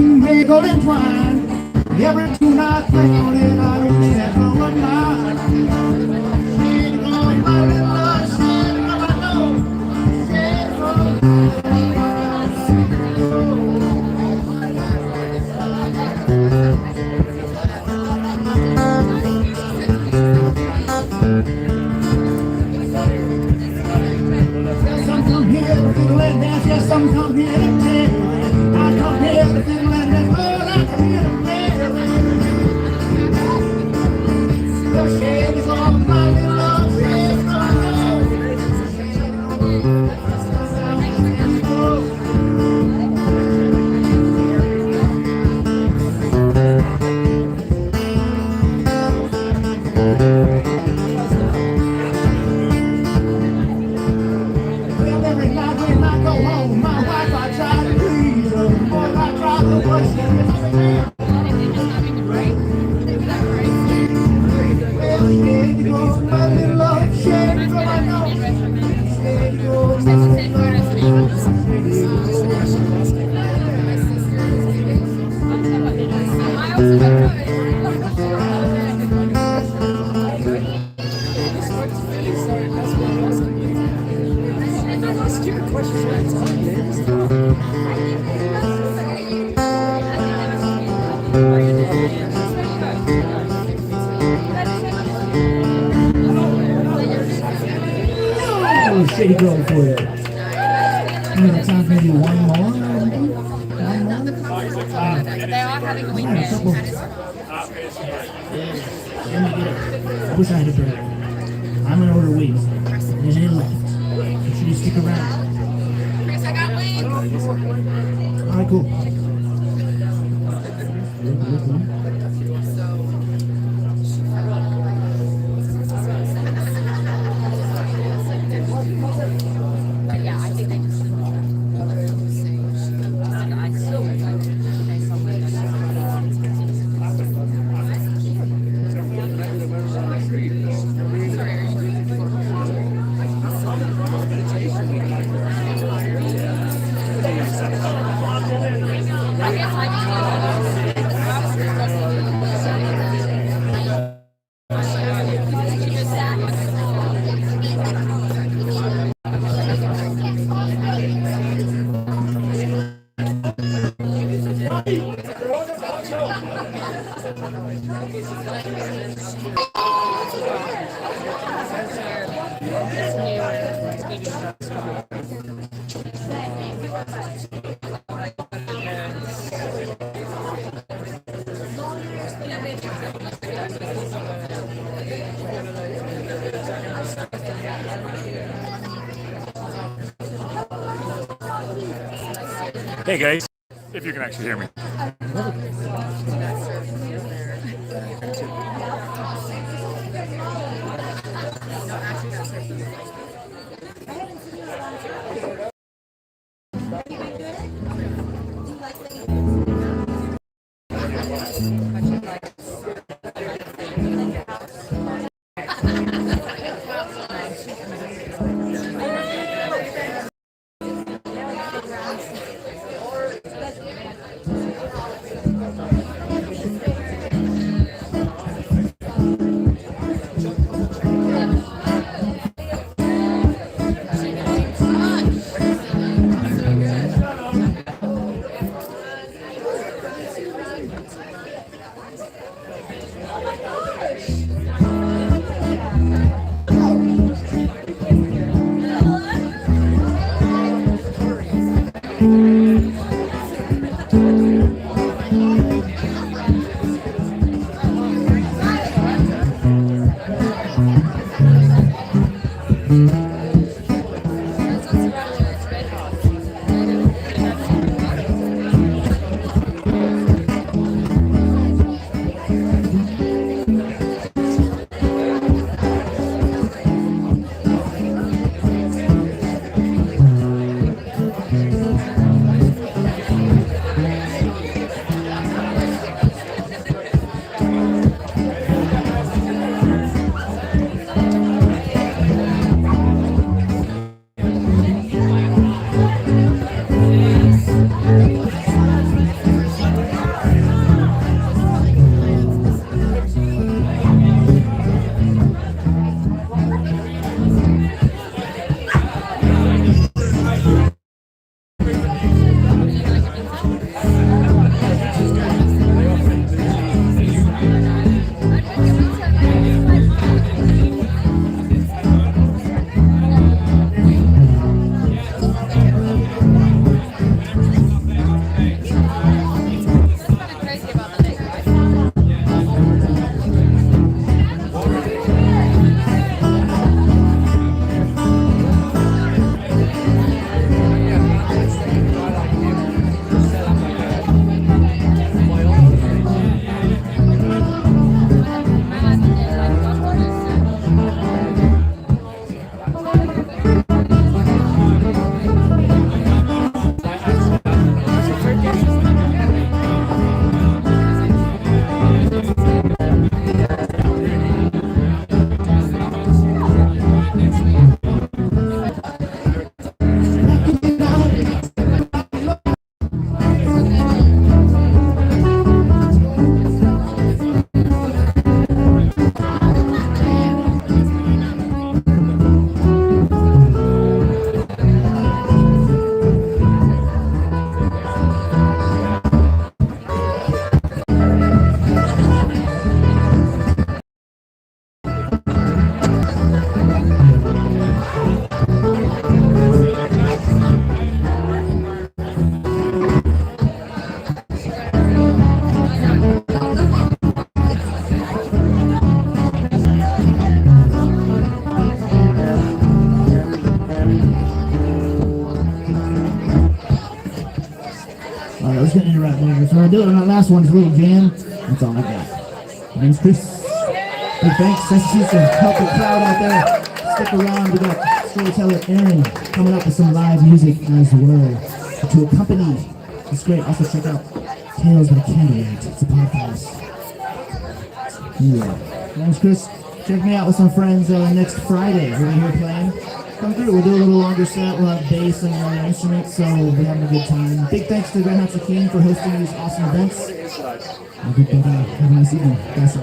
wiggle and twine. Every tune I play on it, I repeat that one line. Shake on my little love, shake on my nose, shake on some come here to fiddle and dance, yes, some come here to play. I come here to fiddle and dance, all I come here to play. The shade is on my little love, shade on my nose. Well, every night when I go home, my wife I try to please her. Boy, I try to push her. Well, shade goes my little love, shade on my nose. Shade goes my little shady girl for you. You have time for maybe one more? They're all having a weekend. I wish I had a burger. I'm gonna order wings. There's any left. Should you stick around? Chris, I got wings. Alright, cool. But yeah, I think they just. Hey guys, if you can actually hear me. rap movie. So we're doing that last one's little jam. That's all I got. My name's Chris. Big thanks. Nice to see some helpful crowd out there. Stick around. We got storyteller Aaron coming up with some live music as well to accompany. It's great. Also check out Tales by Candlelight. It's a podcast. Yeah. My name's Chris. Check me out with some friends next Friday. We're gonna be here playing. Come through. We'll do a little longer set. We'll have bass and instruments, so we'll be having a good time. Big thanks to Grandmaster King for hosting these awesome events. Everybody, have a nice evening. Thanks.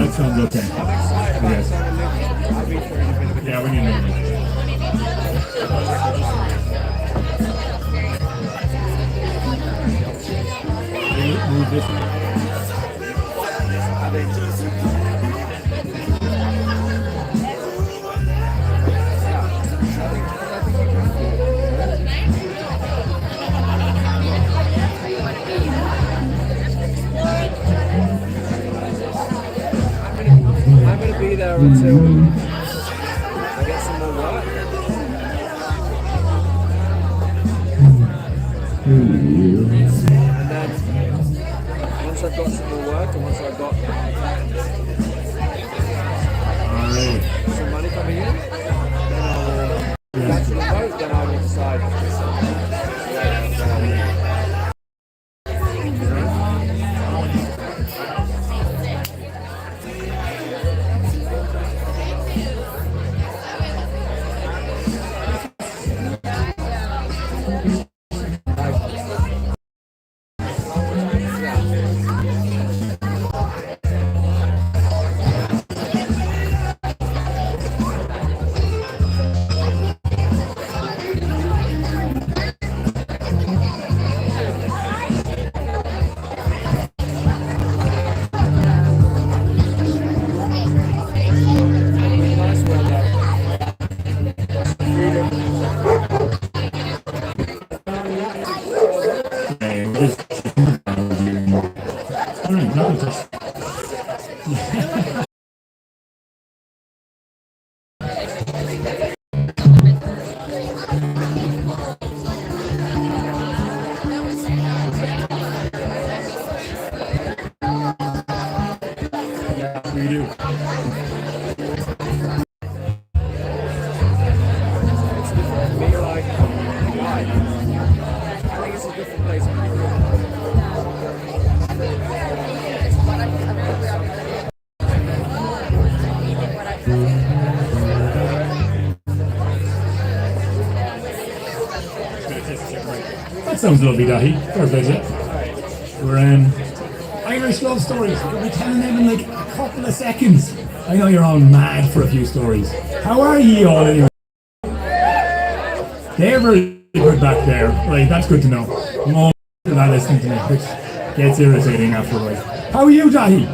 Sounds okay. Yes. Yeah, we need to move this. I'm going to be there until I get some more work. And then once I've got some more work and once I've got some money coming in, then I'll back to the boat, then I will decide. We do. It's different for me, like, why? I think it's a different place for me. That sounds lovely, Dahi. Fair visit. We're Irish love stories. We'll be telling them in like a couple of seconds. I know you're all mad for a few stories. How are ye all anyway? They're very good back there. Right, that's good to know. More than not listening to me, which gets irritating after a while. How are you, Dahi?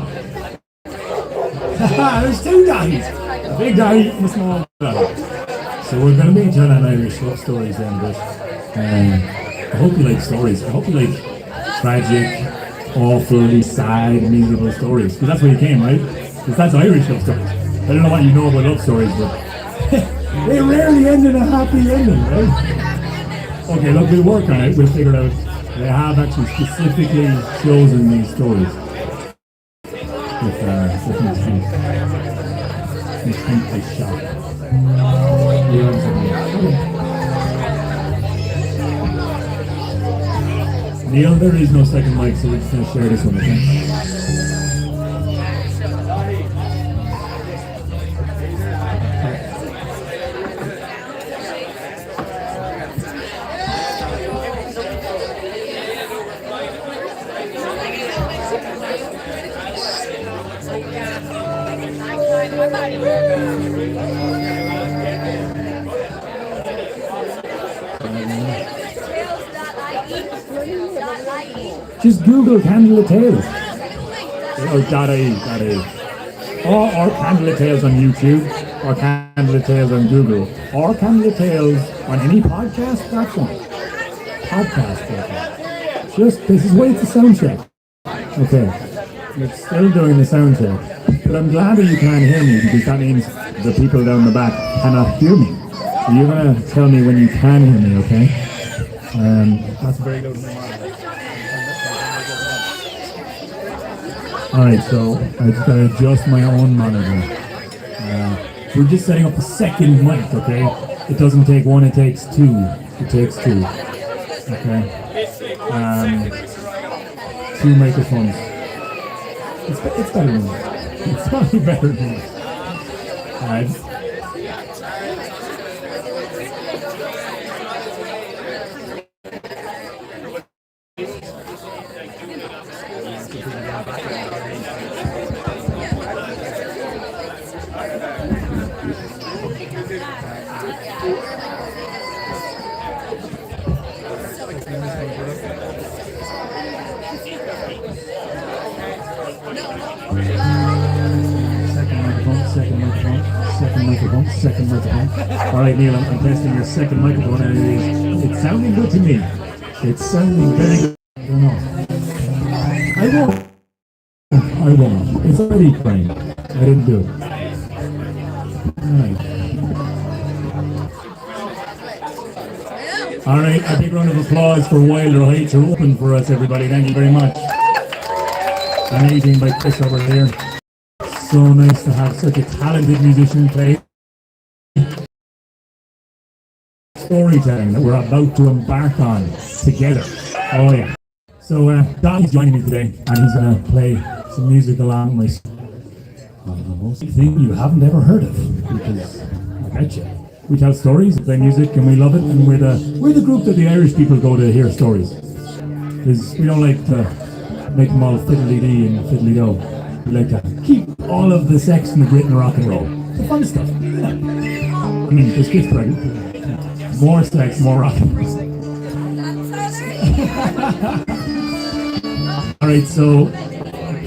Haha, there's two Dahis. A big Dahi and a small Dahi. So we're going to be telling Irish love stories then, but I hope you like stories. I hope you like tragic, awfully sad, miserable stories. Because that's where you came, right? Because that's Irish love stories. I don't know what you know about love stories, but they rarely end in a happy ending, right? Okay, look, we'll work on it. We'll figure it out. They have actually specifically chosen these stories. With intently shot. Neil, there is no second mic, so we're just going to share this one, okay? Just Google Candle of Tales. Or .ie. Or Candle of Tales on YouTube. Or Candle of Tales on Google. Or Candle of Tales on any podcast platform. This is wait the sound check. Okay. It's still doing the sound check. But I'm glad that you can't hear me because that means the people down the back cannot hear me. So you're going to tell me when you can hear me, okay? That's very loud. Alright, so I just gotta adjust my own monitor. We're just setting up a second mic, okay? It doesn't take one, it takes two. It takes two. Okay? Two microphones. It's better than that. It's probably better than that. Alright. Second microphone. All right, Neil, I'm testing your second microphone, and it's sounding good to me. It's sounding very good. I don't know. I won't. It's already playing. I didn't do it. All right, a big round of applause for Wilder Heights are open for us, everybody. Thank you very much. Amazing by Chris over here. So nice to have such a talented musician play. Storytelling that we're about to embark on together. Oh yeah. So Don's joining me today and he's going to play some music along with the most thing you haven't ever heard of, because I bet you. We tell stories, play music, and we love it, and we're the group that the Irish people go to hear stories. Because we don't like to make them all fiddly-dee and fiddly-do. We like to keep all of the sex and the grit and rock and roll. The fun stuff. Yeah. I mean, there's kids pregnant. More sex, more rock and roll. Alright, so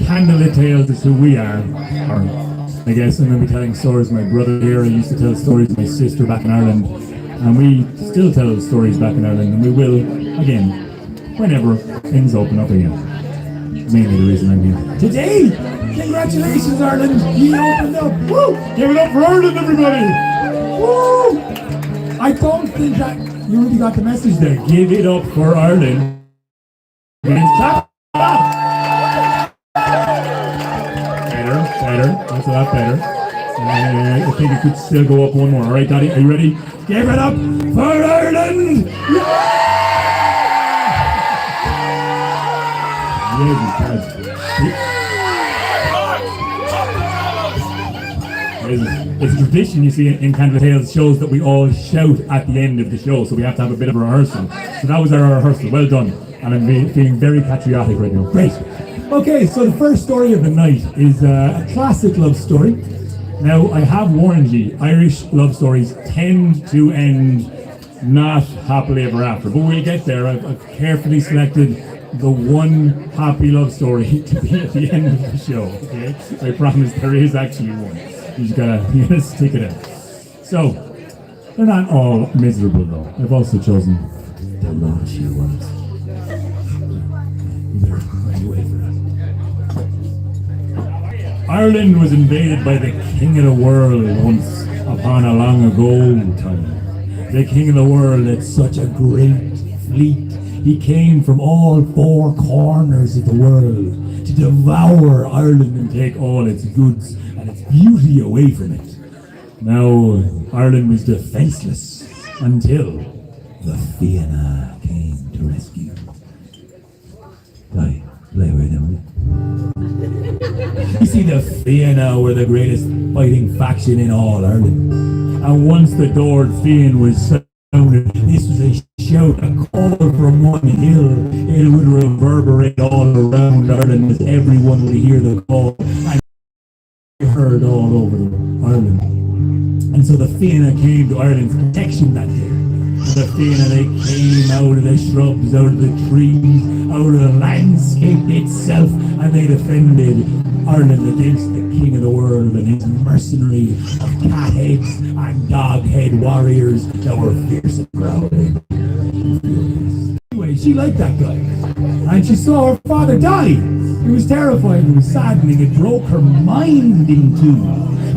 Candlelit Tales is who we are. I guess I'm going to be telling stories. My brother here, I used to tell stories. My sister back in Ireland, and we still tell stories back in Ireland, and we will again whenever things open up again. Mainly the reason I'm here today. Congratulations, Ireland! You opened up. Woo! Give it up for Ireland, everybody! Woo! I don't think that you really got the message there. Give it up for Ireland. Clap. Better. That's a lot better. I think it could still go up one more. All right, Daddy, are you ready? Give it up for Ireland! Yeah! It's a tradition, you see, in Candlelit Tales shows that we all shout at the end of the show, so we have to have a bit of a rehearsal. So that was our rehearsal. Well done. And I'm feeling very patriotic right now. Great. Okay, so the first story of the night is a classic love story. Now, I have warned you, Irish love stories tend to end not happily ever after, but we'll get there. I've carefully selected the one happy love story to be at the end of the show, okay? I promise there is actually one. You just gotta stick it out. So, they're not all miserable though. I've also chosen The law she was. Ireland was invaded by the King of the World once upon a long ago time. The King of the World had such a great fleet. He came from all four corners of the world to devour Ireland and take all its goods and its beauty away from it. Now, Ireland was defenseless until the Fianna came to rescue. Aye, lay away them. You see, the Fianna were the greatest fighting faction in all Ireland. And once the Dord Fiann was sounded, this was a shout, a call from one hill. It would reverberate all around Ireland as everyone would hear the call and heard all over Ireland. And so the Fianna came to Ireland's protection that day. The Fianna, they came out of the shrubs, out of the trees, out of the landscape itself, and they defended Ireland against the King of the World and his mercenary of catheads and dog-head warriors that were fierce and proud. Anyway, she liked that guy, and she saw her father die. It was terrifying, it was saddening, it broke her mind in two.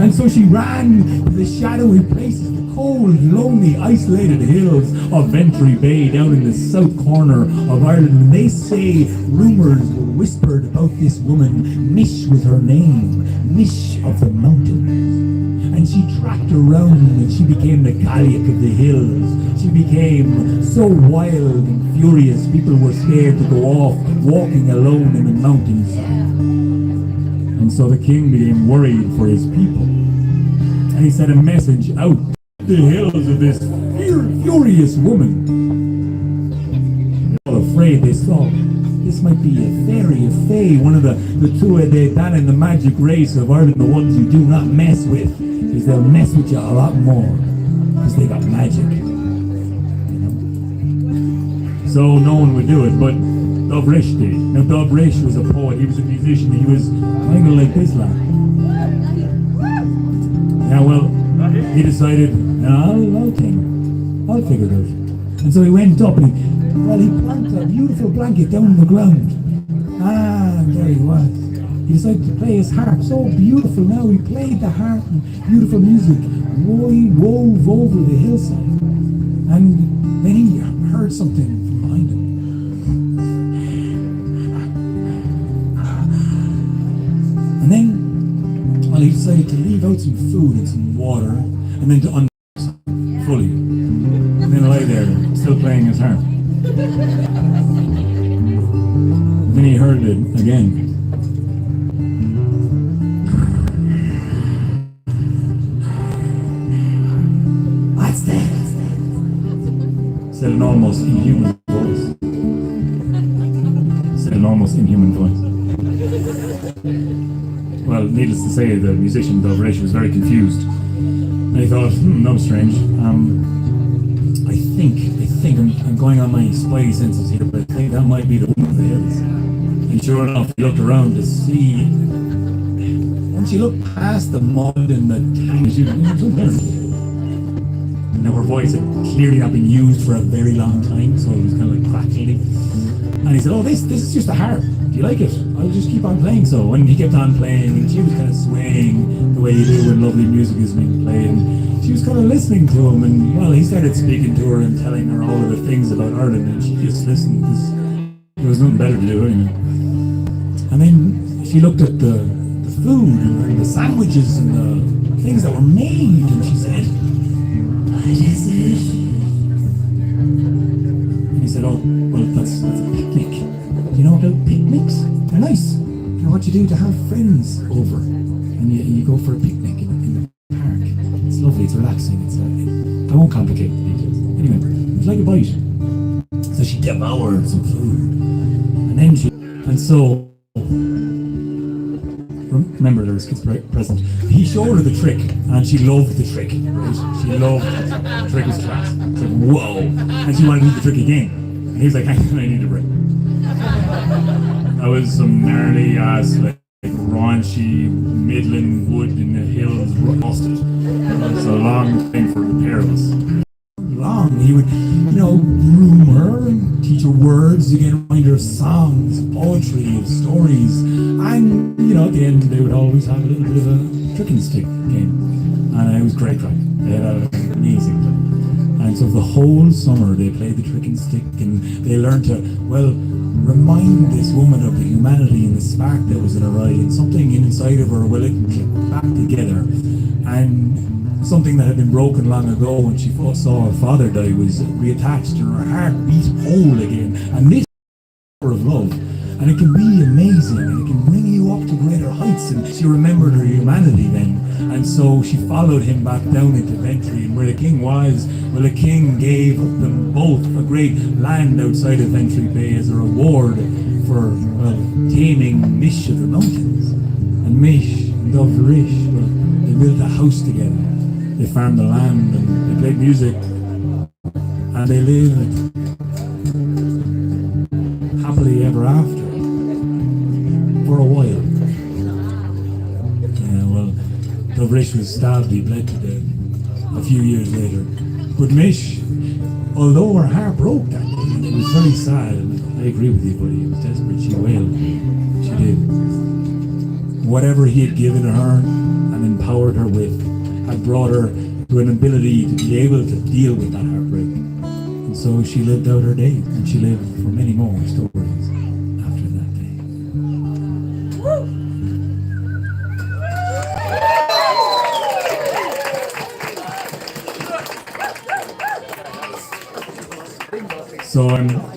And so she ran to the shadowy places, the cold, lonely, isolated hills of Ventry Bay down in the south corner of Ireland. And they say rumours were whispered about this woman. Mish was her name, Mish of the Mountains. And she tracked around and she became the Cailleach of the hills. She became so wild and furious, people were scared to go off walking alone in the mountains. And so the king became worried for his people. And he sent a message out to the hills of this furious woman. All afraid, they thought this might be a fairy, a fae, one of the two of the Dan and the magic race of Ireland, the ones you do not mess with, because they'll mess with you a lot more, because they got magic. You know? So no one would do it, but Dobrish did. Now Dobrish was a poet, he was a musician, he was kind of like this lad. Yeah, well, he decided, I'll figure it out. And so he went up and he planted a beautiful blanket down on the ground. And there he was. He decided to play his harp, so beautiful now. He played the harp and beautiful music wove over the hillside. And then he heard something from behind him. And then, well, he decided to leave out some food and some water, and then to undress fully. And then lay there, still playing his harp. And then he heard it again. What's that? Said an almost inhuman voice. Said an almost inhuman voice. Well, needless to say, the musician Dobrish was very confused. And he thought, that was strange. I think I'm going on my spidey senses here, but I think that might be the woman of the hills. And sure enough, he looked around to see. And she looked past the mud and the tang. And now her voice had clearly not been used for a very long time, so it was kind of like crackling. And he said, this is just a harp. Do you like it? I'll just keep on playing. So, and he kept on playing, and she was kind of swaying the way you do when lovely music is being played. And she was kind of listening to him, and well, he started speaking to her and telling her all of the things about Ireland, and she just listened because there was nothing better to do anyway. And then she looked at the food and the sandwiches and the things that were made, and she said, "What is it?" And he said, "Oh, well, that's a picnic. Do you know about picnics? They're nice. You know what you do to have friends over, and you go for a picnic in the park. It's lovely. It's relaxing. I won't complicate the details. Anyway, it's like a bite." So she devoured some food, and then so remember there was kids present. He showed her the trick, and she loved the trick. Right? She loved it. The trick was class. It's like whoa, and she wanted to do the trick again. And he was like, "I need a break." That was some gnarly ass, like raunchy Midland wood in the hills rusted. It's a long thing for the pair of us. long. He would, groom her and teach her words, again, remind her of songs, of poetry, of stories. And, at the end, they would always have a little bit of a trick and stick game. And it was great crack. They had an amazing time. And so the whole summer they played the trick and stick, and they learned to, remind this woman of the humanity and the spark that was in her eye, and something inside of her, it clicked back together. And something that had been broken long ago when she saw her father die was reattached, and her heart beat whole again. And this power of love. And it can be amazing, and it can bring you up to greater heights. And she remembered her humanity then, and so she followed him back down into Ventry. And where the king was, the king gave them both a great land outside of Ventry Bay as a reward for taming Mish of the mountains. And Mish and Doverish, they built a house together. They farmed the land and they played music, and they lived happily ever after. For a while. Doverish was stabbed, he bled to death a few years later. But Mish, although her heart broke that day, and it was very sad, and I agree with you, buddy, it was desperate, she wailed. She did. Whatever he had given her and empowered her with had brought her to an ability to be able to deal with that heartbreak. And so she lived out her days, and she lived for many more stories after that day. So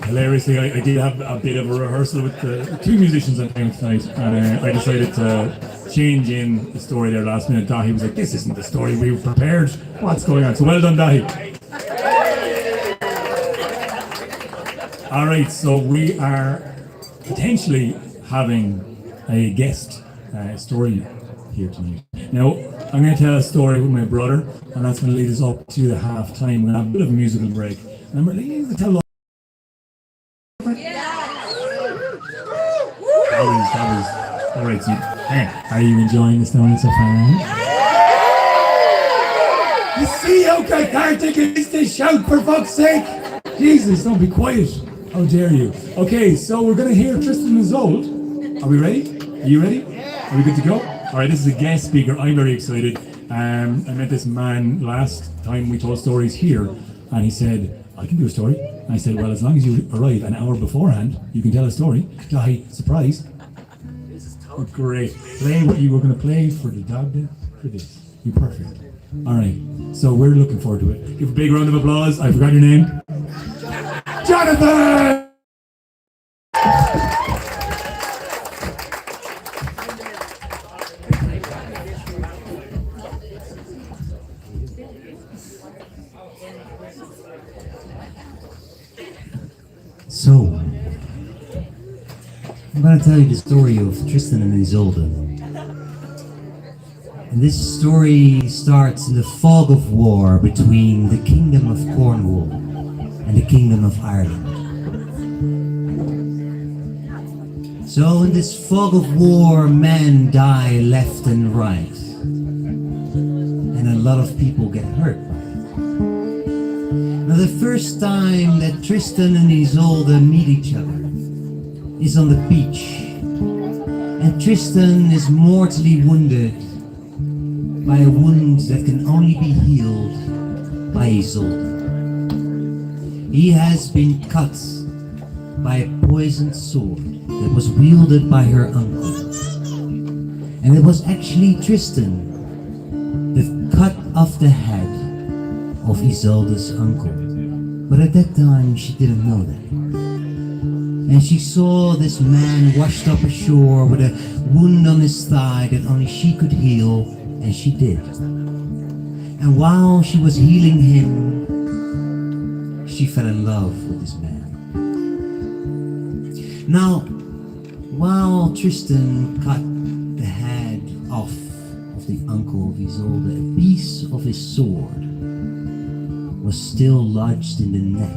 hilariously, I did have a bit of a rehearsal with the two musicians on town tonight, and I decided to change in the story there last minute. Dahi was like, "This isn't the story we prepared. What's going on?" So well done, Dahi. All right, so we are potentially having a guest story here tonight. Now, I'm going to tell a story with my brother, and that's going to lead us up to the half time. We're going to have a bit of a musical break. And I'm going to tell That was all right. So, are you enjoying the story so far? You see how cathartic it is to shout, for fuck's sake! Jesus, don't be quiet. How dare you? Okay, so we're going to hear Tristan and Isolde. Are we ready? Are you ready? Are we good to go? All right, this is a guest speaker. I'm very excited. I met this man last time we told stories here, and he said, "I can do a story." And I said, "Well, as long as you arrive an hour beforehand, you can tell a story." Dahi, surprise. Oh, great. Play what you were going to play for the dog there. For this. You're perfect. All right. So we're looking forward to it. Give a big round of applause. I forgot your name. Jonathan! So, I'm going to tell you the story of Tristan and Isolde. And this story starts in the fog of war between the Kingdom of Cornwall and the Kingdom of Ireland. So in this fog of war, men die left and right. And a lot of people get hurt by it. Now the first time that Tristan and Isolde meet each other is on the beach. And Tristan is mortally wounded by a wound that can only be healed by Isolde. He has been cut by a poisoned sword that was wielded by her uncle. And it was actually Tristan that cut off the head of Isolde's uncle. But at that time she didn't know that. And she saw this man washed up ashore with a wound on his thigh that only she could heal, and she did. And while she was healing him, she fell in love with this man. Now, while Tristan cut the head off of the uncle of Isolde, a piece of his sword was still lodged in the neck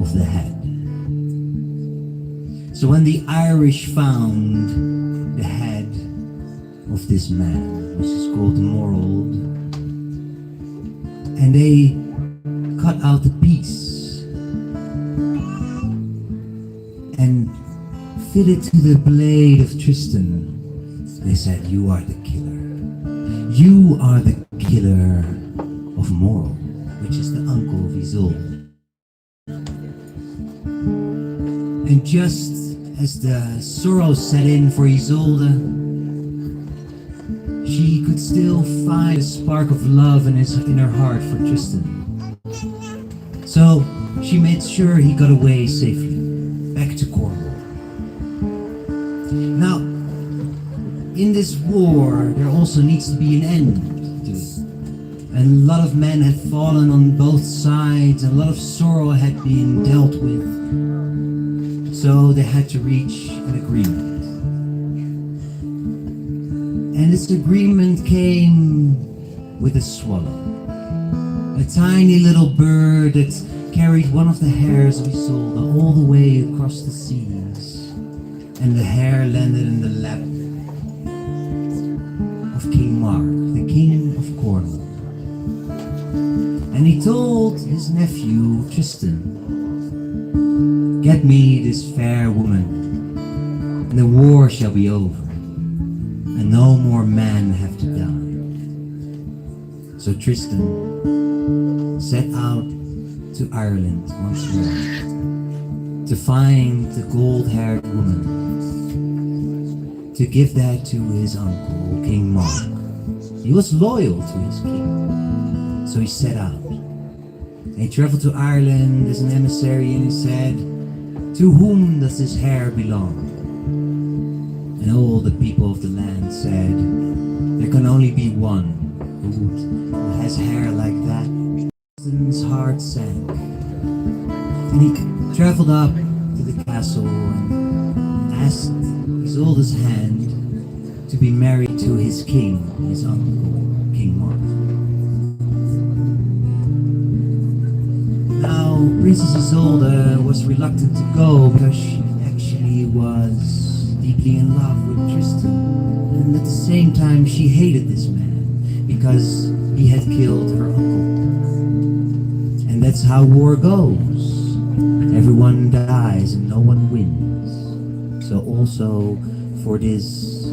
of the head. So when the Irish found the head of this man, which is called Morold, and they cut out the piece and fit it to the blade of Tristan. They said, "You are the killer. You are the killer of Moral," which is the uncle of Isolde. And just as the sorrow set in for Isolde, she could still find a spark of love in her heart for Tristan. So she made sure he got away safely, back to Cornwall. Now, in this war, there also needs to be an end to it. And a lot of men had fallen on both sides, and a lot of sorrow had been dealt with. So they had to reach an agreement. And this agreement came with a swallow. A tiny little bird that carried one of the hairs of Isolde all the way across the seas. And the hair landed in the lap of King Mark, the king of Cornwall. And he told his nephew Tristan, "Get me this fair woman, and the war shall be over, and no more men have to die." So Tristan set out to Ireland once more to find the gold-haired woman, to give that to his uncle, King Mark. He was loyal to his king, so he set out. And he traveled to Ireland as an emissary, and he said, "To whom does this hair belong?" And all the people of the land said, "There can only be one who has hair like that." His heart sank, and he traveled up to the castle and asked Isolde's hand to be married to his king, his uncle, King Mark. Now, Princess Isolde was reluctant to go because she actually was deeply in love with Tristan, and at the same time she hated this man because he had killed her uncle. And that's how war goes. Everyone dies and no one wins. So also for these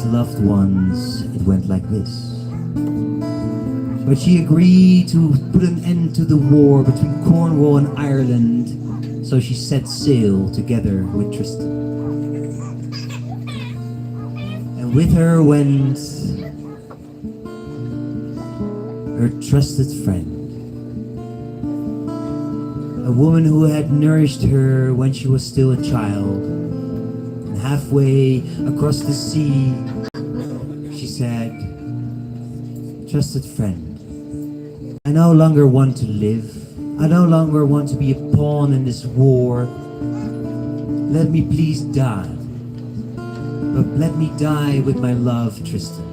loved ones, it went like this. But she agreed to put an end to the war between Cornwall and Ireland, so she set sail together with Tristan. And with her went her trusted friend, a woman who had nourished her when she was still a child. And halfway across the sea, she said, "Trusted friend, I no longer want to live. I no longer want to be a pawn in this war. Let me please die. But let me die with my love, Tristan."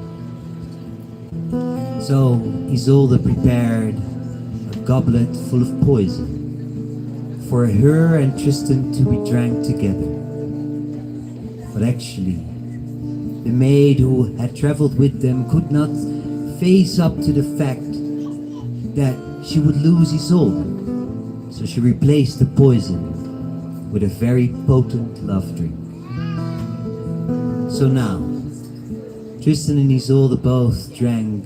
So Isolde prepared a goblet full of poison for her and Tristan to be drank together. But actually, the maid who had traveled with them could not face up to the fact that she would lose Isolde. So she replaced the poison with a very potent love drink. So now, Tristan and Isolde both drank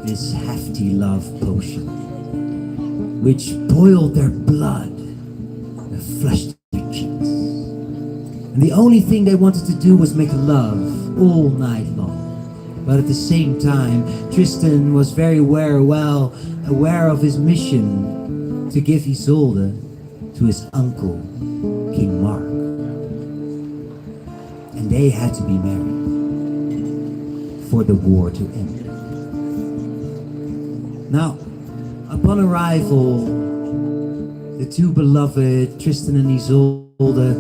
this hefty love potion, which boiled their blood and flushed their cheeks. And the only thing they wanted to do was make love all night long. But at the same time, Tristan was very aware of his mission to give Isolde to his uncle, King Mark. And they had to be married for the war to end. Now, upon arrival, the two beloved, Tristan and Isolde,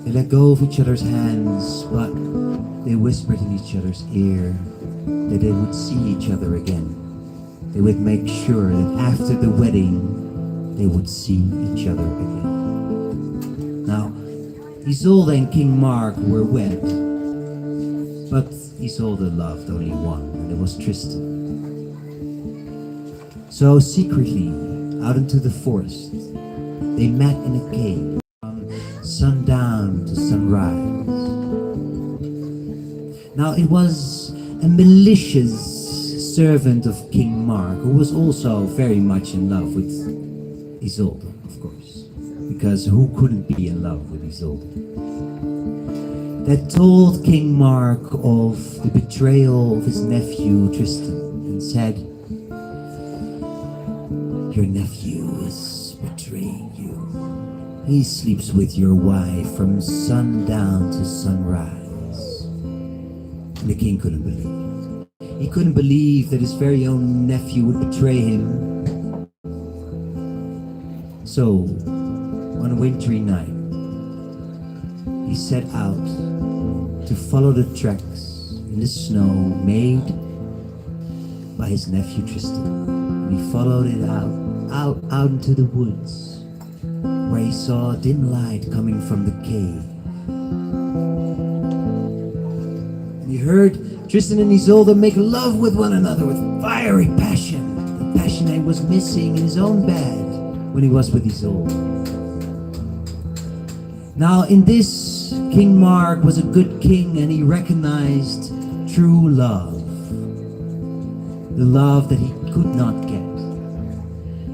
they let go of each other's hands, but they whispered in each other's ear that they would see each other again. They would make sure that after the wedding, they would see each other again. Now, Isolde and King Mark were wed, but Isolde loved only one, and it was Tristan. So secretly, out into the forest, they met in a cave from sundown to sunrise. Now it was a malicious servant of King Mark who was also very much in love with Isolde, of course, because who couldn't be in love with Isolde? That told King Mark of the betrayal of his nephew Tristan and said, "Your nephew is betraying you. He sleeps with your wife from sundown to sunrise." And the king couldn't believe it. He couldn't believe that his very own nephew would betray him. So, one wintry night, he set out to follow the tracks in the snow made by his nephew Tristan. And he followed it out into the woods, where he saw a dim light coming from the cave. And he heard Tristan and Isolde make love with one another with fiery passion, the passion that he was missing in his own bed when he was with Isolde. Now in this, King Mark was a good king, and he recognized true love, the love that he could not get.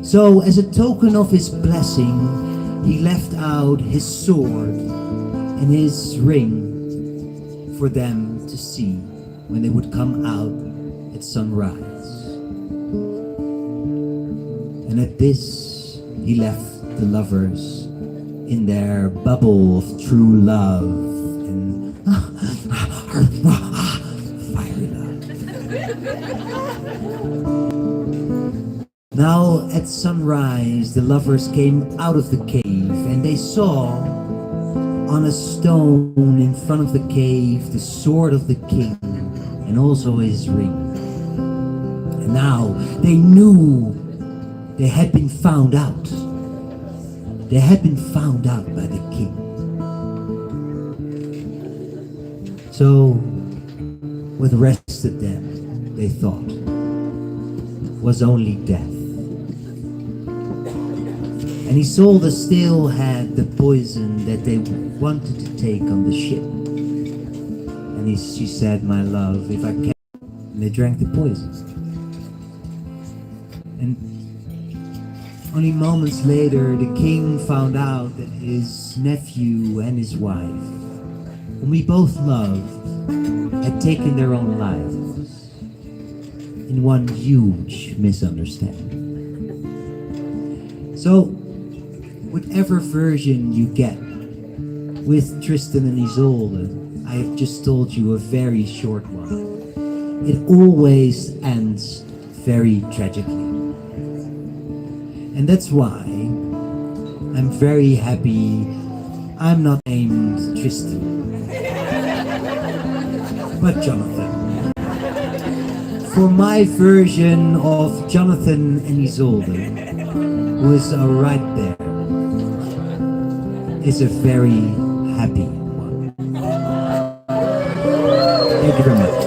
So as a token of his blessing, he left out his sword and his ring for them to see when they would come out at sunrise. And at this, he left the lovers in their bubble of true love and fiery love. Now at sunrise, the lovers came out of the cave, and they saw on a stone in front of the cave the sword of the king and also his ring. And now they knew they had been found out. They had been found out by the king. So, what rested them, they thought, was only death. And Isolde still had the poison that they wanted to take on the ship. And she said, "My love, if I can," and they drank the poison. And only moments later, the king found out that his nephew and his wife, whom he both loved, had taken their own lives in one huge misunderstanding. So, whatever version you get with Tristan and Isolde, I have just told you a very short one. It always ends very tragically. And that's why I'm very happy I'm not named Tristan, but Jonathan. For my version of Jonathan and Isolde, who is right there, is a very happy one. Thank you very much.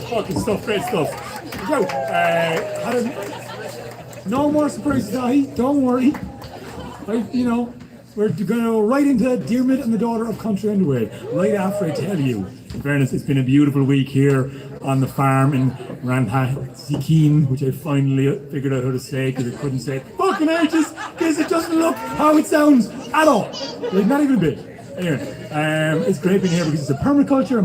Fucking stuff, great stuff. So, no more surprises, Dahi. Don't worry. We're going to go right into Diarmid and the Daughter of Country Underway, right after I tell you. In fairness, it's been a beautiful week here on the farm in Ranthakeen, which I finally figured out how to say because I couldn't say it fucking ages because it doesn't look how it sounds at all. Like, not even a bit. Anyway, it's great being here because it's a permaculture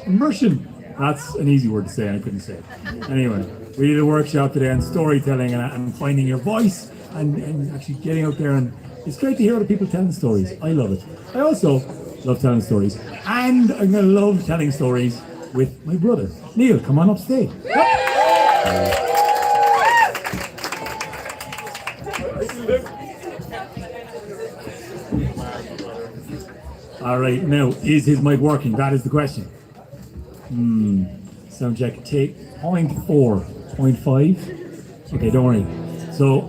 immersion. That's an easy word to say, and I couldn't say it. Anyway, we did a workshop today on storytelling and finding your voice and actually getting out there, and it's great to hear other people telling stories. I love it. I also love telling stories, and I'm going to love telling stories with my brother. Neil, come on upstage. All right, now, is his mic working? That is the question. Sound check, take 0.4, 0.5. Okay, don't worry. So,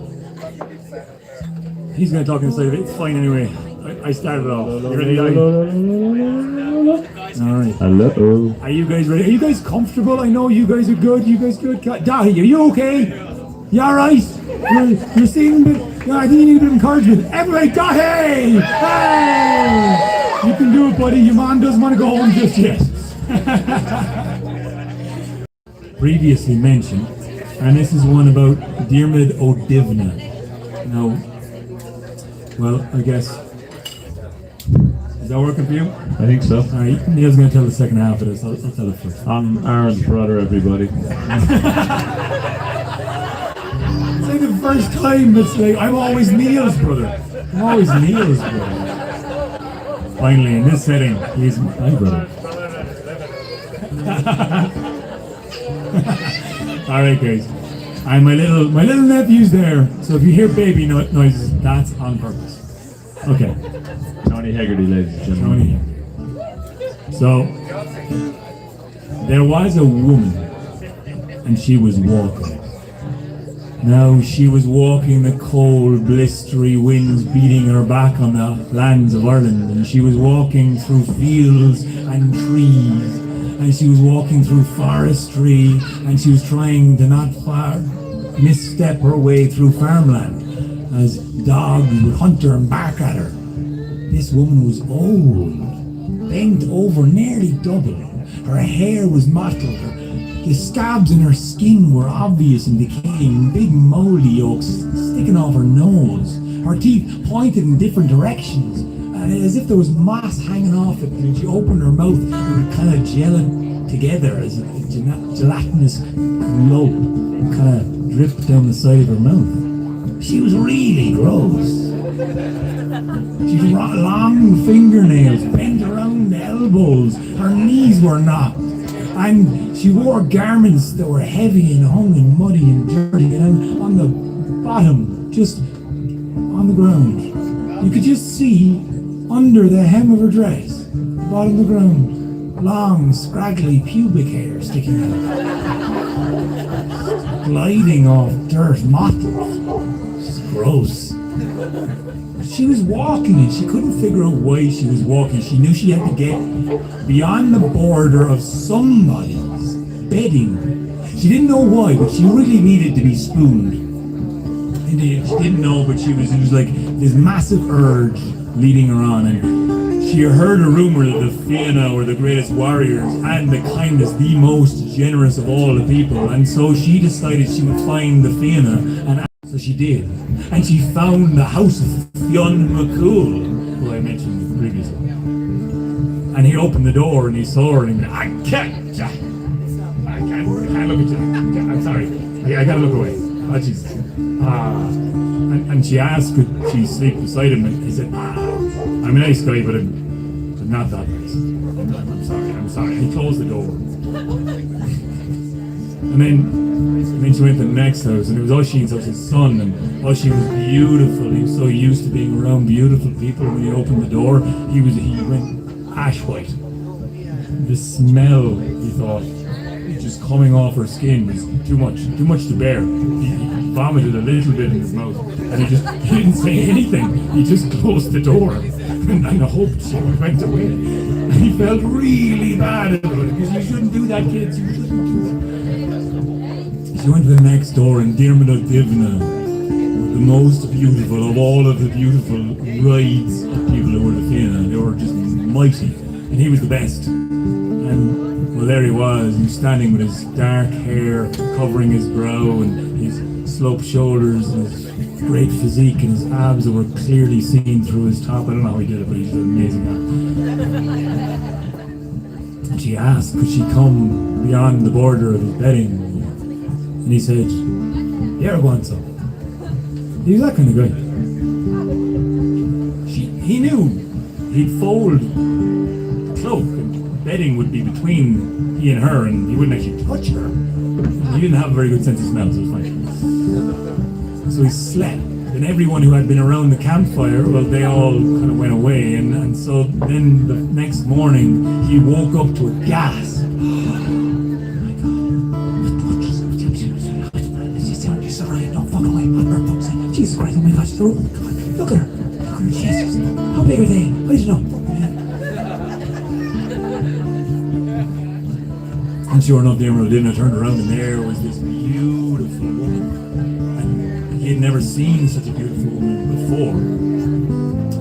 he's going to talk inside of it. It's fine anyway. I started off. You ready, guys? All right. Hello. Are you guys ready? Are you guys comfortable? I know you guys are good. You guys good? Dahi, are you okay? You all right? You're seeing a bit. Yeah, I think you need a bit of encouragement. Everybody, Dahi! Hey! You can do it, buddy. Your mom doesn't want to go home just yet. Previously mentioned, and this is one about Diarmid O'Divna. Now, well, I guess. Is that working for you? I think so. Alright, Neil's going to tell the second half of this. I'll tell it first. I'm Aaron's brother, everybody. It's like the first time it's like, I'm always Neil's brother. I'm always Neil's brother. Finally, in this setting, he's my brother. Alright, guys. And my little nephew's there. So if you hear baby noises, that's on purpose. Okay. Tony Hegarty, ladies and Tony. gentlemen. So there was a woman, and she was walking. Now she was walking the cold, blistery winds beating her back on the lands of Ireland, and she was walking through fields and trees, and she was walking through forestry, and she was trying to not misstep her way through farmland as dogs would hunt her and bark at her. This woman was old, bent over nearly double. Her hair was mottled. The scabs in her skin were obvious and decaying, big moldy yolks sticking off her nose. Her teeth pointed in different directions, as if there was moss hanging off it. And when she opened her mouth, it would kind of gel it together as a gelatinous lump kind of dripped down the side of her mouth. She was really gross. She had long fingernails bent around the elbows. Her knees were knocked. And she wore garments that were heavy and hung and muddy and dirty. And on the bottom, just on the ground, you could just see under the hem of her dress, bottom of the ground, long, scraggly pubic hair sticking out, gliding off dirt mottles. It's gross. She was walking and she couldn't figure out why she was walking. She knew she had to get beyond the border of somebody's bedding. She didn't know why, but she really needed to be spooned. Indeed, she didn't know, but it was like this massive urge leading her on. And she heard a rumor that the Fianna were the greatest warriors and the kindest, the most generous of all the people. And so she decided she would find the Fianna, and so she did. And she found the house of Fionn McCool, who I mentioned previously. And he opened the door and he saw her and he went, I can't look at you. I'm sorry. I gotta look away. Oh, Jesus. And she asked, could she sleep beside him? And he said, I'm a nice guy, but I'm not that nice. I'm sorry. And he closed the door. And then she went to the next house, and it was Oisin's house, his son, and Oisin was beautiful. He was so used to being around beautiful people. When he opened the door, he went ash white. The smell, he thought, just coming off her skin was too much to bear. He vomited a little bit in his mouth, and he didn't say anything. He just closed the door, and I hoped she went away. And he felt really bad about it, because you shouldn't do that, kids. You shouldn't do that. She went to the next door, and Diarmid O'Divna, the most beautiful of all of the beautiful rides people who were the Fianna. They were just mighty, and he was the best. And well, there he was standing with his dark hair covering his brow and his sloped shoulders and his great physique and his abs that were clearly seen through his top. I don't know how he did it, but he did an amazing job. And she asked, could she come beyond the border of his bedding? And he said, yeah, I want some. He was that kind of guy. He knew he'd fold the cloak and bedding would be between he and her, and he wouldn't actually touch her. He didn't have a very good sense of smell, so it was fine. So he slept. And everyone who had been around the campfire, well, they all kind of went away. And so then the next morning, he woke up to a gasp. Jesus Christ, oh my gosh, look at her. Look at her, Jesus. How big are they? And sure enough, the Emerald Dinner turned around and there was this beautiful woman. And he had never seen such a beautiful woman before.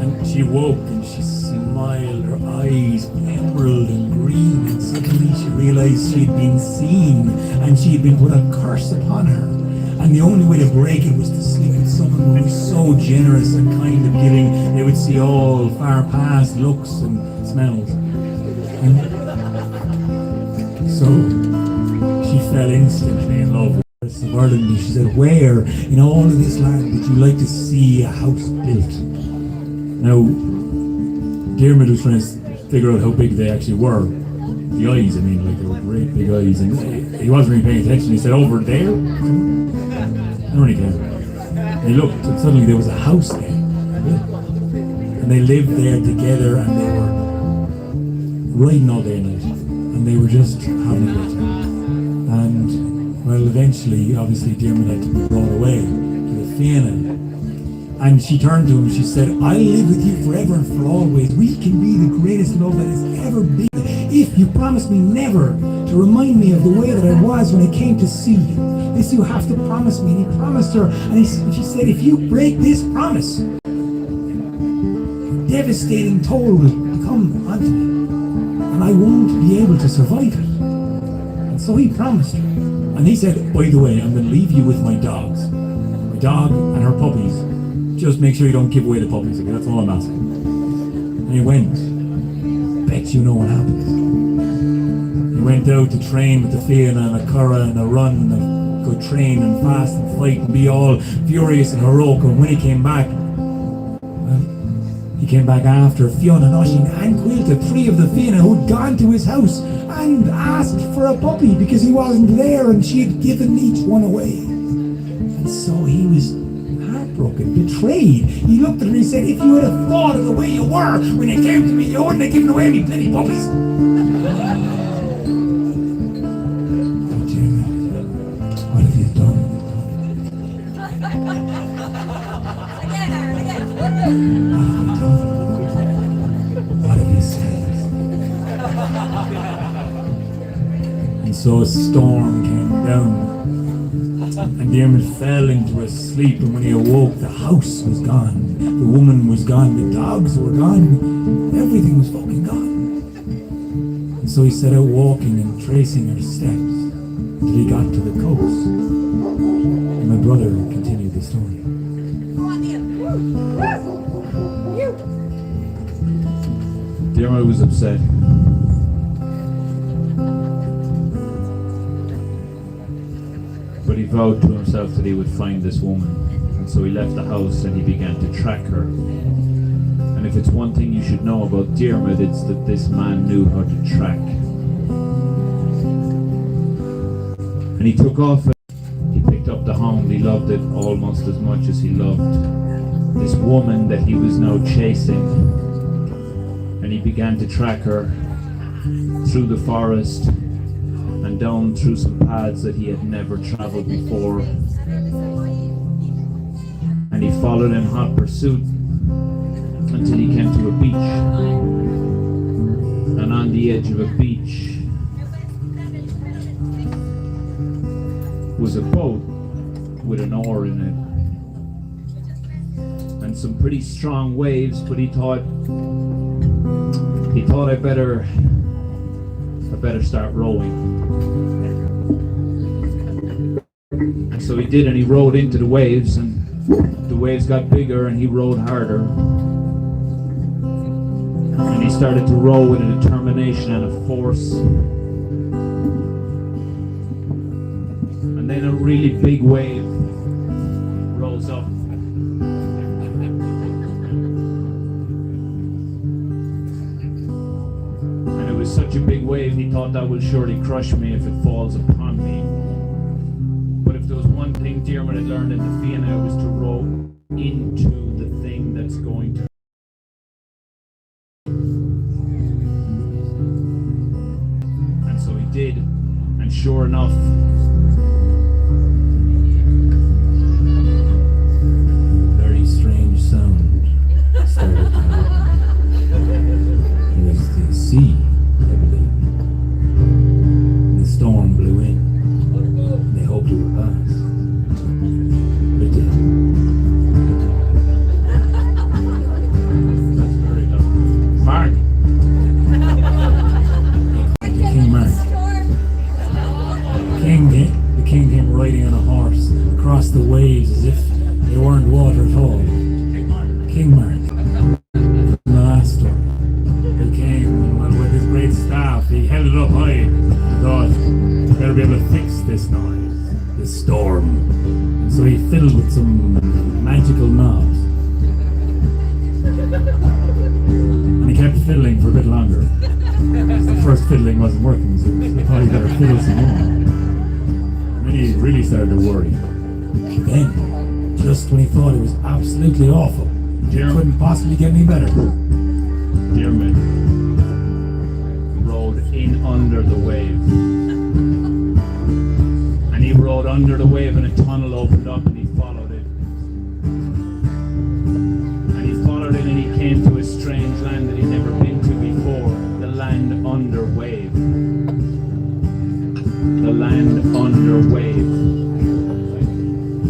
And she woke and she smiled, her eyes emerald and green, and suddenly she realized she had been seen and she had been put a curse upon her. And the only way to break it was to sleep with someone who was so generous and kind of giving, they would see all far past looks and smells. And so she fell instantly in love with the rest of Ireland. And she said, where in all of this land would you like to see a house built? Now, Diarmuid was trying to figure out how big they actually were. The eyes, I mean, like they were great big eyes. And he wasn't really paying attention. He said, over there? I don't really care. He looked and suddenly there was a house there. And they lived there together and they were riding all day and night. And they were just having a great time. And, well, eventually, obviously, Diarmuid had to be brought away to the Fianna. And she turned to him and she said, I'll live with you forever and for always. We can be the greatest love that has ever been. If you promise me never to remind me of the way that I was when I came to see you. This you have to promise me. And he promised her. And she said, if you break this promise, devastating toll will come onto me. And I won't be able to survive it. And so he promised her. And he said, by the way, I'm going to leave you with my dogs. My dog and her puppies. Just make sure you don't give away the puppies, okay? That's all I'm asking. And he went. Bet you know what happens. He went out to train with the Fianna and a Curra and a run and go train and fast and fight and be all furious and heroic. And when he came back, he came back after Fiona, Noshing and Quilta, three of the Fianna who'd gone to his house and asked for a puppy because he wasn't there and she had given each one away. And so he was heartbroken, betrayed. He looked at her and he said, if you had have thought of the way you were when you came to me, you wouldn't have given away any bloody puppies. Oh, dear, what have you done? What have you said? And so a storm came down, and Diarmuid fell into a sleep, and when he awoke, the house was gone, the woman was gone, the dogs were gone, everything was fucking gone. And so he set out walking and tracing her steps until he got to the coast. And my brother continued the story. Diarmuid was upset. But he vowed to himself that he would find this woman. And so he left the house and he began to track her. And if it's one thing you should know about Diarmuid, it's that this man knew how to track. And he took off. He picked up the hound. He loved it almost as much as he loved this woman that he was now chasing. And he began to track her through the forest and down through some paths that he had never traveled before. And he followed in hot pursuit until he came to a beach. And on the edge of a beach was a boat with an oar in it and some pretty strong waves, but he thought I better start rowing. And so he did, and he rowed into the waves, and the waves got bigger and he rowed harder. And he started to row with a determination and a force. And then a really big wave rose up. Such a big wave, he thought that will surely crush me if it falls upon me. But if there was one thing Diarmuid had learned in the Fianna, it was to row into the thing that's going to. And so he did, and sure enough, very strange sound started to happen. It was the sea. The better be able to fix this noise, this storm. And so he fiddled with some magical knobs. And he kept fiddling for a bit longer. The first fiddling wasn't working, so he thought he better fiddle some more. And then he really started to worry. Then, just when he thought it was absolutely awful, it couldn't possibly get any better. Dermot rode in under the wave. And he rode under the wave and a tunnel opened up and he followed it. And he followed it and he came to a strange land that he'd never been to before. The land under wave. The land under wave.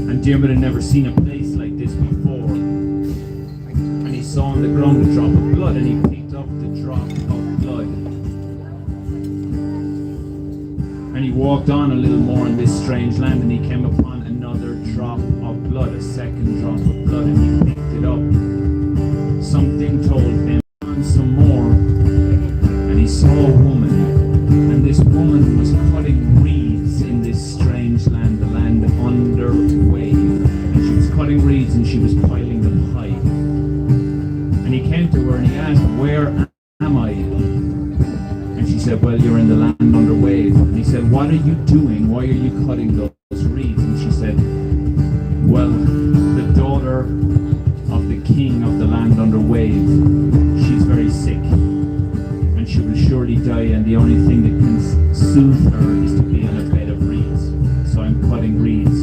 And Dermot had never seen a place like this before. And he saw on the ground a drop of blood and he picked up the drop of blood. And he walked on a little more in this strange land and he came upon another drop of blood, a second drop of blood, and he picked it up. Something told him on some more, and he saw a woman, and this woman was cutting reeds in this strange land, the land under wave, and she was cutting reeds and she was piling them high. And he came to her and he asked, "Where am I?" And she said, "Well, you're in the land under wave." And he said, "What are you doing? Why are you cutting those reeds?" And she said, "Well, the daughter of the king of the land under wave, she's very sick and she will surely die, and the only thing that can soothe her is to be on a bed of reeds. So I'm cutting reeds."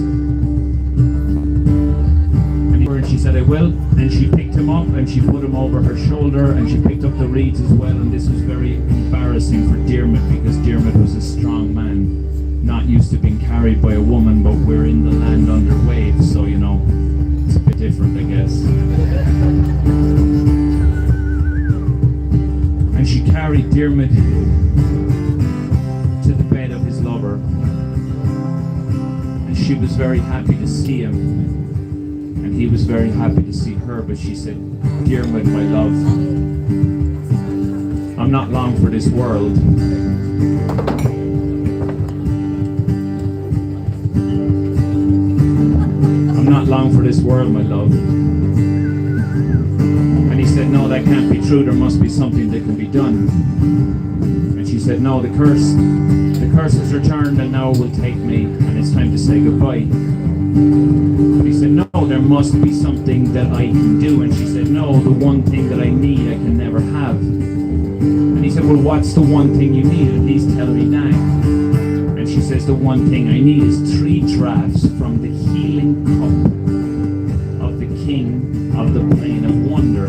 And she said, "I will." And she picked him up and she put him over her shoulder and she picked up the reeds as well. And this was very embarrassing for Dermot because Dermot was a strong man, not used to being carried by a woman, but we're in the land under waves, so you know, it's a bit different, I guess. And she carried Dermot to the bed of his lover. And she was very happy to see him. And he was very happy to see her, but she said, "Dermot, my love, I'm not long for this world. I'm not long for this world, my love." And he said, "No, that can't be true. There must be something that can be done." And she said, "No, the curse has returned and now it will take me and it's time to say goodbye." And he said, "No, there must be something that I can do." And she said, "No, the one thing that I need I can never have." And he said, "Well, what's the one thing you need? At least tell me now." And she says, "The one thing I need is 3 draughts from the healing cup of the king of the plain of wonder."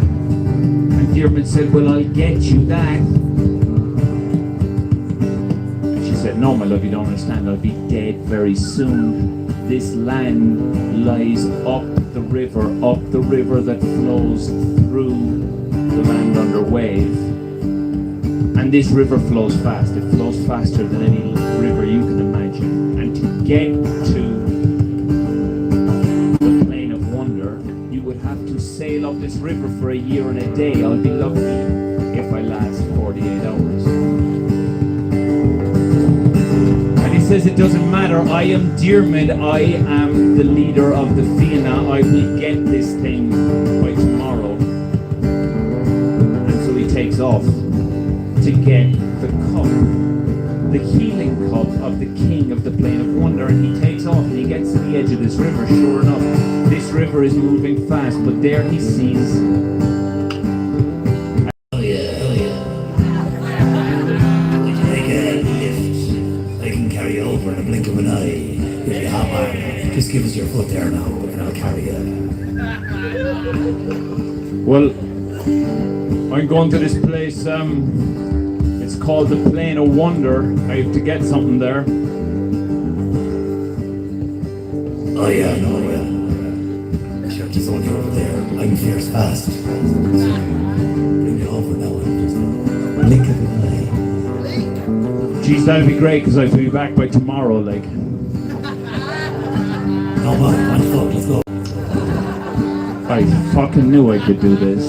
And Dermot said, "Well, I'll get you that." And she said, "No, my love, you don't understand. I'll be dead very soon. This land lies up the river that flows through the land under wave. And this river flows fast. It flows faster than any river you can imagine. And to get to the plain of wonder, you would have to sail up this river for a year and a day. I'll be lucky if I last 48 hours. And he says, "It doesn't matter. I am Dermot. I am the leader of the Fianna. I will get this thing by tomorrow." And so he takes off to get the cup, the healing cup of the king of the plain of wonder. And he takes off and he gets to the edge of this river. Sure enough, this river is moving fast, but there he sees, Oh yeah. Would you like a lift? I can carry you over in a blink of an eye. If you hop on, just give us your foot there now and I'll carry you. well, I'm going to this place, it's called the Plain of Wonder. I have to get something there. Oh yeah, I know, yeah. Sure, just only over there. I'm fierce fast. Bring you over now and just blink of an eye. Geez, that'd be great because I have to be back by tomorrow, like. No man, on foot, let's go. I fucking knew I could do this.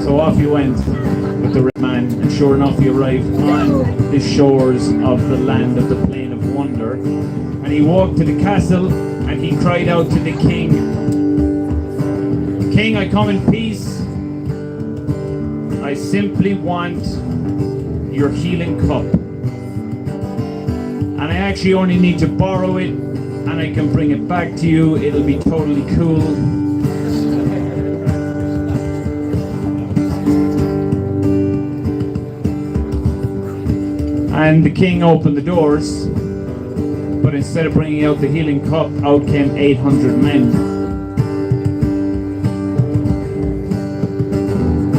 So off you went with the man and sure enough, he arrived on the shores of the land of the Plain of Wonder. And he walked to the castle and he cried out to the king, "King, I come in peace. I simply want your healing cup. And I actually only need to borrow it and I can bring it back to you. It'll be totally cool." And the king opened the doors, but instead of bringing out the healing cup, out came 800 men.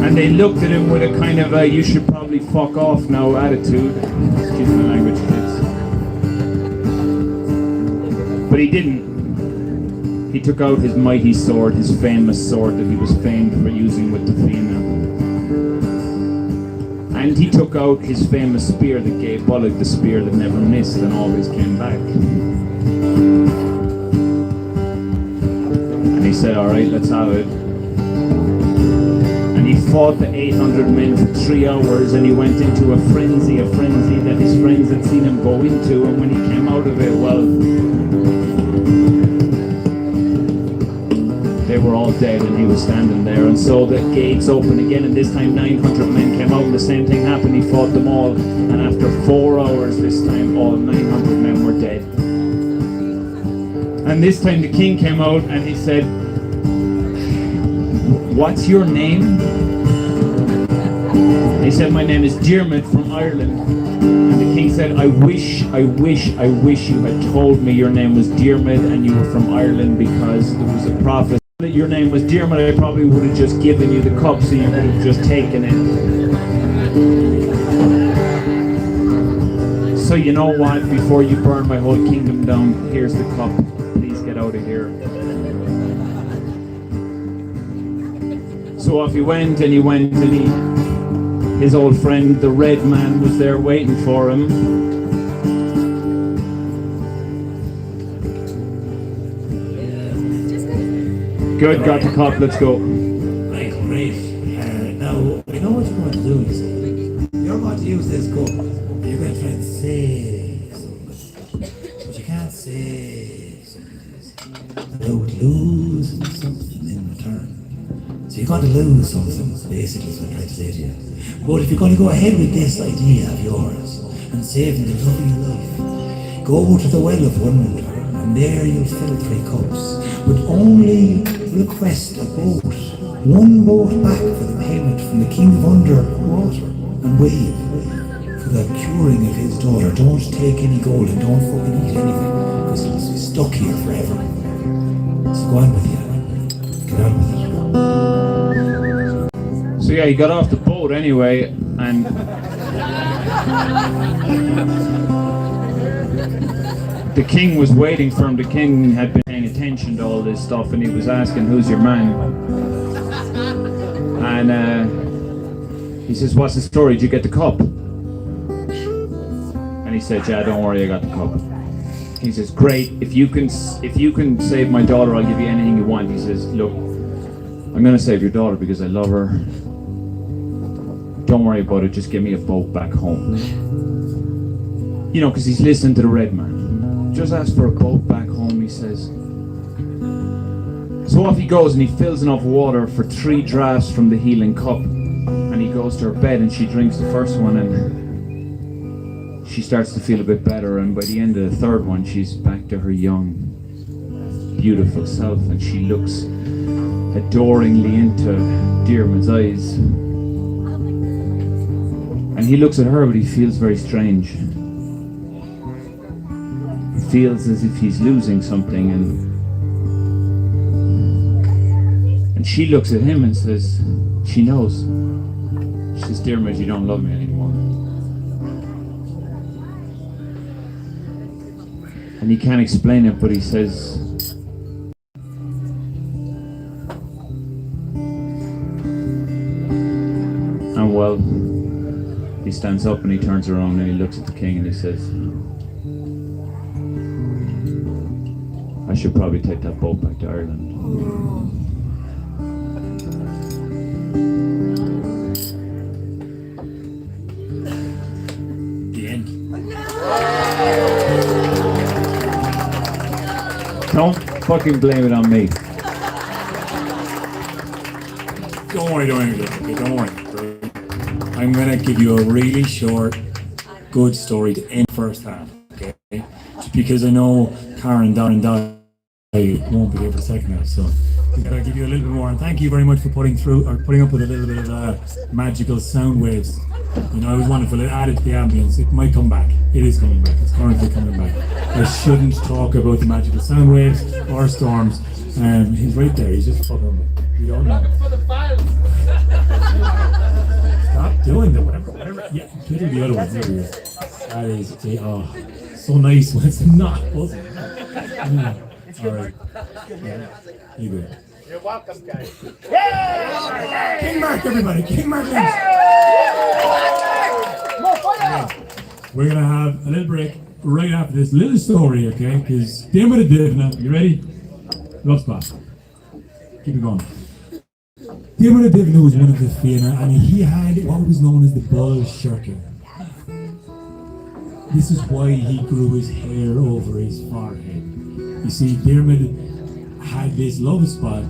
And they looked at him with a kind of a "you should probably fuck off now" attitude. Excuse my language, kids. But he didn't. He took out his mighty sword, his famous sword that he was famed for using with the female. And he took out his famous spear that gave Bullock, the spear that never missed and always came back. And he said, "All right, let's have it." And he fought the 800 men for 3 hours, and he went into a frenzy that his friends had seen him go into. And when he came out of it, well, they were all dead and he was standing there. And so the gates opened again, and this time 900 men came out and the same thing happened. He fought them all, and after 4 hours this time, all 900 men were dead. And this time the king came out and he said, "What's your name?" And he said, "My name is Diarmid from Ireland." And the king said, I wish you had told me your name was Diarmid and you were from Ireland, because there was a prophet that your name was Diarmid. I probably would have just given you the cup so you would have just taken it. So you know what, before you burn my whole kingdom down, here's the cup. Please get out of here. So off he went, and his old friend, the red man, was there waiting for him. Good, got the cup, let's go. Right, great. Now, I know what you're going to do, you see. You're going to use this cup. You're going to try and say something. But you can't say something without losing something in return. So you're going to lose something, basically, is what I'm trying to say to you. But if you're going to go ahead with this idea of yours and saving the love of your life, go to the Well of Wonder, and there you'll fill 3 cups, but only request a boat, 1 boat back for the payment from the King of Underwater, and wait for the curing of his daughter. Don't take any gold and don't fucking eat anything, because he'll be stuck here forever. So go on with you. Get on with it. So yeah, he got off the boat anyway, and the king was waiting for him. The king had been paying attention to all this stuff, and he was asking, "Who's your man?" And he says, "What's the story? Did you get the cup?" And he said, "Yeah, don't worry, I got the cup." He says, "Great, if you can save my daughter, I'll give you anything you want." He says, "Look, I'm going to save your daughter because I love her. Don't worry about it, just give me a boat back home." You know, because he's listening to the red man. Just ask for a boat back home, he says. So off he goes, and he fills enough water for 3 draughts from the healing cup. And he goes to her bed, and she drinks the first one, and she starts to feel a bit better. And by the end of the 3rd one, she's back to her young, beautiful self, and she looks adoringly into Diarmid's eyes. And he looks at her, but he feels very strange. He feels as if he's losing something, and she looks at him and says, she knows. She says, "Diarmid, you don't love me anymore." And he can't explain it, but he says, and well, he stands up and he turns around and he looks at the king and he says, "I should probably take that boat back to Ireland." Don't fucking blame it on me. Don't worry, okay, don't worry. I'm gonna give you a really short, good story to end first half, okay? Just because I know Karen, Darren, I won't be here for the second half, so I'm gonna give you a little bit more. And thank you very much for putting up with a little bit of magical sound waves. You know, it was wonderful. It added to the ambience. It might come back. It is coming back. It's currently coming back. I shouldn't talk about the magical sound waves or storms. He's right there. He's just fucking with me. You don't know. Stop doing that. Whatever. Yeah, get the other one. There we go. That is so nice when it's not. Wasn't it? Yeah. All right. Yeah. You good. You're welcome, guys. King Mark, everybody. King Mark. We're gonna have a little break right after this little story, okay? Because Dermot Divna, you ready? Love spot. Keep it going. Dermot Divna was one of the Fianna, and he had what was known as the bull shirker. This is why he grew his hair over his forehead. You see, Dermot had this love spot.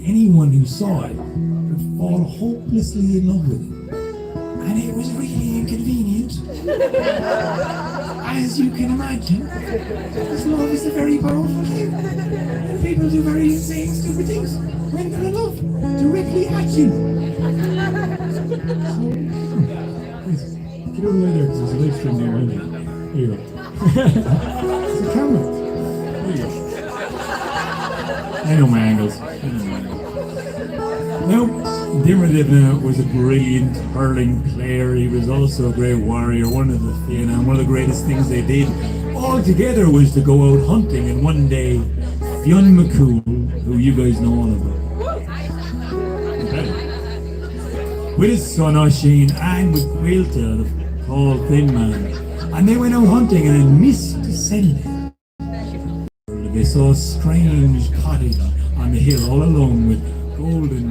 Anyone who saw it would fall hopelessly in love with it. And it was really inconvenient. As you can imagine, because love is a very powerful thing. And people do very insane, stupid things when they're in love, directly at you. Please, get over there because there's a live stream there, isn't it? Here you go. It's a camera. There you go. I know my angles. Now, Dermot Divna was a brilliant hurling player. He was also a great warrior, one of the Fianna, and one of the greatest things they did all together was to go out hunting. And one day, Fionn McCool, who you guys know all about, with his son Oisin and with Quilta, the tall, thin man, and they went out hunting, and in mist descended. They saw a strange cottage on the hill all alone with golden